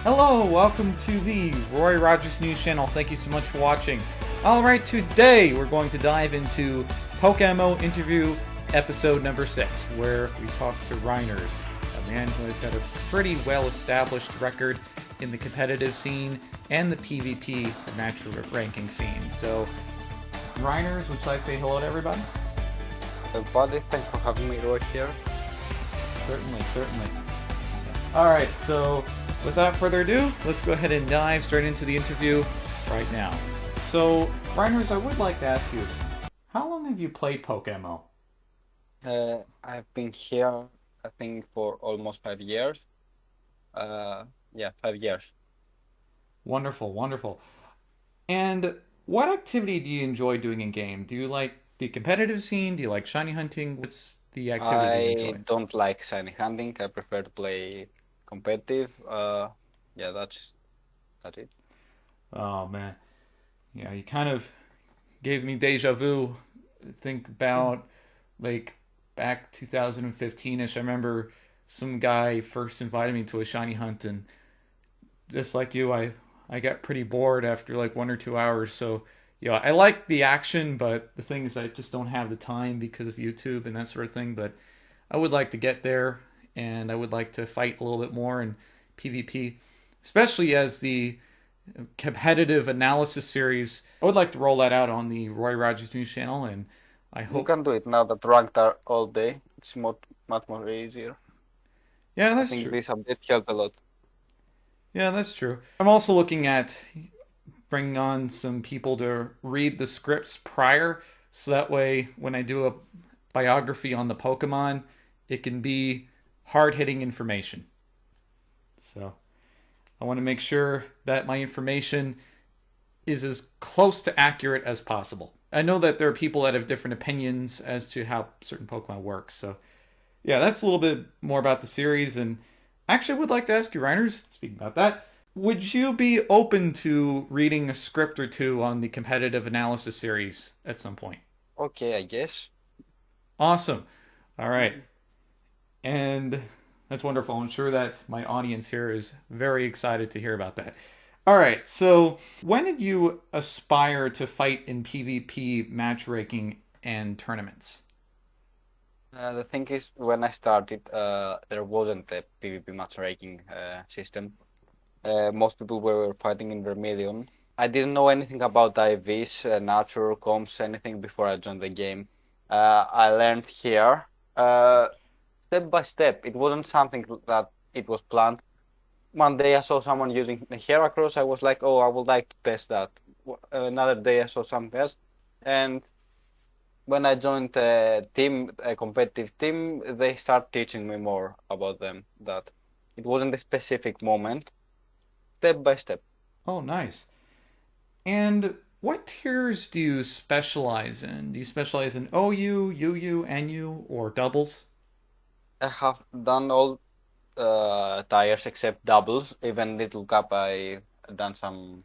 Hello, welcome to the Roy Rogers News Channel. Thank you so much for watching. Alright, today we're going to dive into PokeMMO interview episode number 6, where we talk to Rynners, a man who has had a pretty well-established record in the competitive scene and the PvP match ranking scene. So, Rynners, would you like to say hello to everybody? Everybody, thanks for having me right here. Certainly. Alright, so without further ado, let's go ahead and dive straight into the interview right now. So, Rynners, I would like to ask you, how long have you played PokeMMO? I've been here, I think, for almost 5 years. Yeah, 5 years. Wonderful. And what activity do you enjoy doing in game? Do you like the competitive scene? Do you like shiny hunting? What's the activity you I enjoy? don't like shiny hunting. I prefer to play competitive. Yeah, that's it. Oh man, yeah, you kind of gave me deja vu. Think about like back 2015ish. I remember some guy first invited me to a shiny hunt, and just like you, I got pretty bored after like 1 or 2 hours. So yeah, I like the action, but the thing is, I just don't have the time because of YouTube and that sort of thing. But I would like to get there, and I would like to fight a little bit more in PvP, especially as the competitive analysis series. I would like to roll that out on the Roy Rogers News channel, and I You hope. can do it now that ranked are all day. It's much more easier. Yeah, I that's think true. this update helped a lot. Yeah, that's true. I'm also looking at bringing on some people to read the scripts prior, so that way when I do a biography on the Pokemon, it can be hard hitting information. So I want to make sure that my information is as close to accurate as possible. I know that there are people that have different opinions as to how certain Pokemon work. So yeah, that's a little bit more about the series. And actually, I would like to ask you, Reiners, speaking about that, would you be open to reading a script or two on the competitive analysis series at some point? Okay, I guess. Awesome. All right. And that's wonderful. I'm sure that my audience here is very excited to hear about that. All right. So, when did you aspire to fight in PvP matchmaking and tournaments? The thing is, when I started, there wasn't a PvP matchmaking system. Most people were fighting in Vermilion. I didn't know anything about IVs, natural comps, anything before I joined the game. I learned here, uh, step by step. It wasn't something that it was planned. One day I saw someone using the Heracross. I was like, oh, I would like to test that. Another day I saw something else. And when I joined a competitive team, they start teaching me more about them. That it wasn't a specific moment, step by step. Oh, nice. And what tiers do you specialize in? Do you specialize in OU, UU, NU, or doubles? I have done all tires except doubles. Even Little Cup, I done some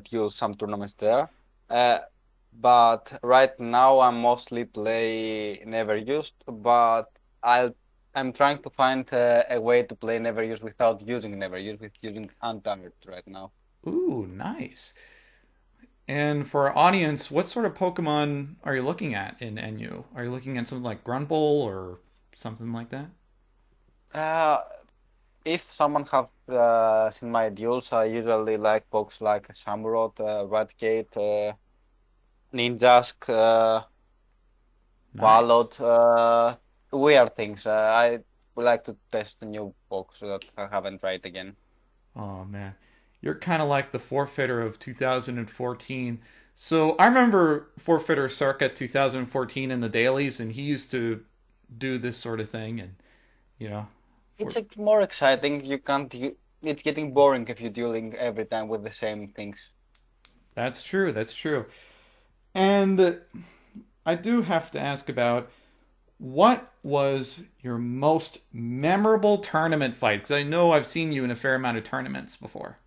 duels, some tournaments there. Uh, but right now I mostly play Never Used. But I'll I'm trying to find a way to play Never Used without using Never Used, with using Untimed right now. Ooh, nice. And for our audience, what sort of Pokemon are you looking at in NU? Are you looking at something like Grunbull or something like that? Uh, if someone have seen my duels, I usually like pokes like Samurott, Ratgate, Ninjask. Nice. Followed weird things. I would like to test the new books that I haven't tried again. Oh man, you're kind of like the forfeiter of 2014. So I remember forfeiter circa 2014 in the dailies, and he used to do this sort of thing, and you know, for More exciting. You can't. It's getting boring if you're dueling every time with the same things. that's true. That's true. And I do have to ask about what was your most memorable tournament fight? Because I know I've seen you in a fair amount of tournaments before.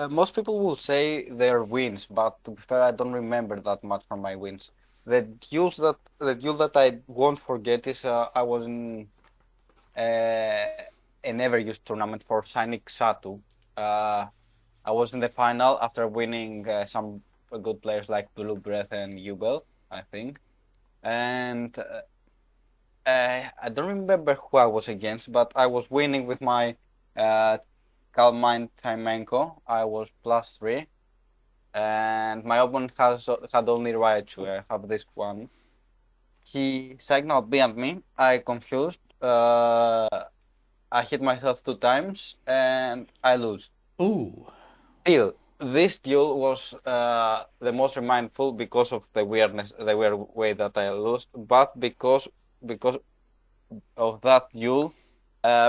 Most people will say their wins, but to be fair, I don't remember that much from my wins. The duel that I won't forget is I was in uh, a never used tournament for Sainik Satu. I was in the final after winning some good players like Blue Breath and Ubel, I think. And I don't remember who I was against, but I was winning with my Kalmine Taimenko. I was +3. And my opponent had only Raichu. I have this one. He signaled beyond me. I confused. I hit myself 2 times and I lose. Ooh. Still, this duel was the most remindful because of the weirdness, the weird way that I lost, but because of that duel,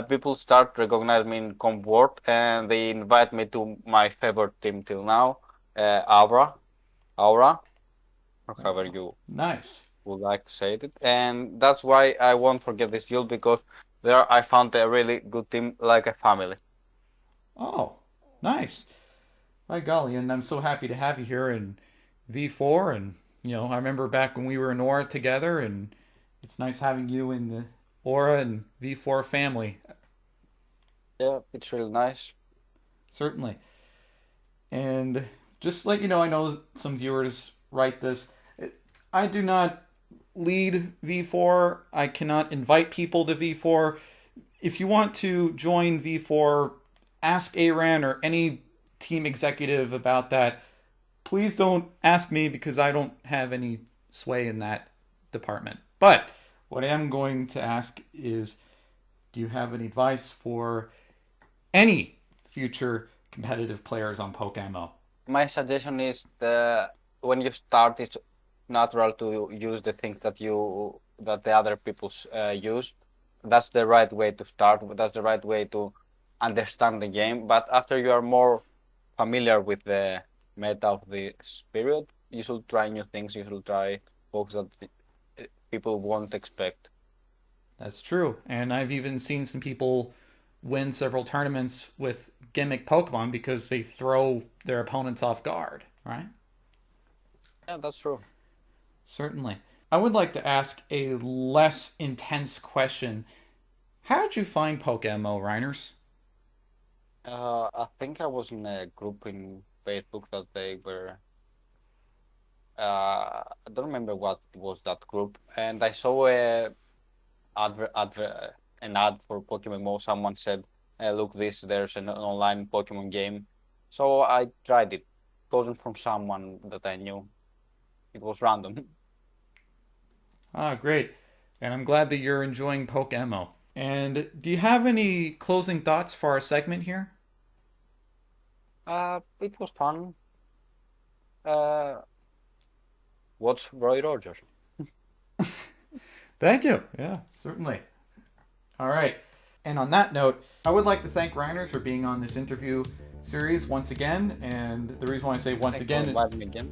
people start recognizing me in Comp World and they invite me to my favorite team till now, Aura, or however you Nice. would like to say it. And that's why I won't forget this duel because there I found a really good team, like a family. Oh, nice. By golly, and I'm so happy to have you here in V4. And, I remember back when we were in Aura together, and it's nice having you in the Aura and V4 family. Yeah, it's really nice. Certainly. And just let you know, I know some viewers write this. I do not lead V4. I cannot invite people to V4. If you want to join V4, ask Aran or any team executive about that. Please don't ask me because I don't have any sway in that department. But what I am going to ask is, do you have any advice for any future competitive players on PokeMMO? My suggestion is when you start, it's natural to use the things that the other people use. That's the right way to start. That's the right way to understand the game. But after you are more familiar with the meta of this period, you should try new things. You should try pokes that people won't expect. That's true. And I've even seen some people win several tournaments with gimmick Pokemon because they throw their opponents off guard, right? Yeah, that's true. Certainly. I would like to ask a less intense question. How did you find PokeMMO, Rynners? I think I was in a group in Facebook that they were. I don't remember what was that group, and I saw an ad for PokeMMO. Someone said, "Look, there's an online Pokemon game." So I tried it. It wasn't from someone that I knew. It was random. Ah, great. And I'm glad that you're enjoying PokeMMO. And do you have any closing thoughts for our segment here? It was fun. Uh, What's Roy Rogers? Thank you. Yeah, certainly. All right. And on that note, I would like to thank Rynners for being on this interview series once again. And the reason why I say once Thanks for again, inviting me again.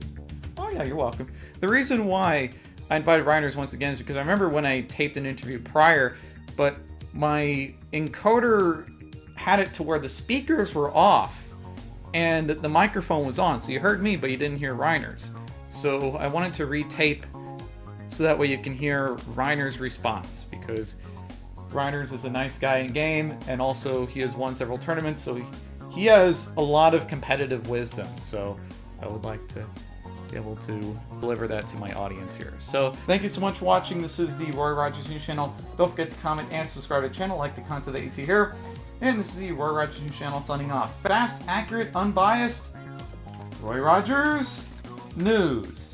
oh yeah, you're welcome. The reason why I invited Rynners once again is because I remember when I taped an interview prior, but my encoder had it to where the speakers were off and the microphone was on, so you heard me, but you didn't hear Rynners. So I wanted to retape so that way you can hear Rynners' response, because Rynners is a nice guy in game, and also he has won several tournaments, so he has a lot of competitive wisdom. So I would like to be able to deliver that to my audience here. So thank you so much for watching. This is the Roy Rogers News Channel. Don't forget to comment and subscribe to the channel, like the content that you see here. And this is the Roy Rogers News Channel signing off. Fast, accurate, unbiased, Roy Rogers News.